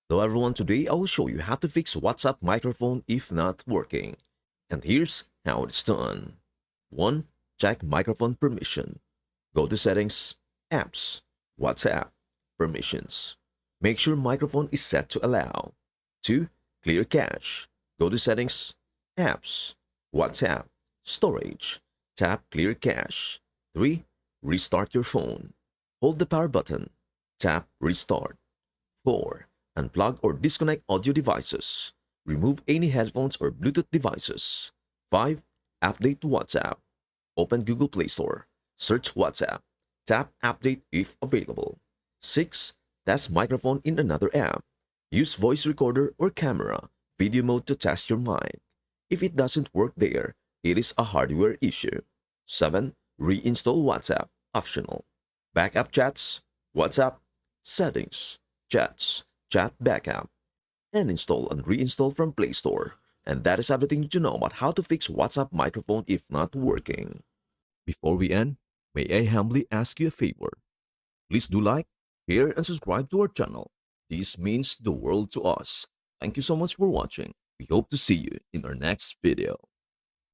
Hello everyone, today I will show you how to fix WhatsApp microphone if not working. And here's how it's done. 1. Check microphone permission. Go to Settings, Apps, WhatsApp, Permissions. Make sure microphone is set to allow. 2. Clear cache. Go to Settings, Apps, WhatsApp, Storage. Tap Clear Cache. 3. Restart your phone. Hold the power button. Tap Restart. 4. Unplug or disconnect audio devices. Remove any headphones or Bluetooth devices. 5. Update WhatsApp. Open Google Play Store. Search WhatsApp. Tap Update if available. 6. Test microphone in another app. Use voice recorder or camera, video mode to test your mic. If it doesn't work there, it is a hardware issue. 7. Reinstall WhatsApp. Optional. Backup chats. WhatsApp. Settings. Chats. Chat backup. And install and reinstall from Play Store. And that is everything you know about how to fix WhatsApp microphone if not working. Before we end, may I humbly ask you a favor. Please do like, share, and subscribe to our channel. This means the world to us. Thank you so much for watching. We hope to see you in our next video.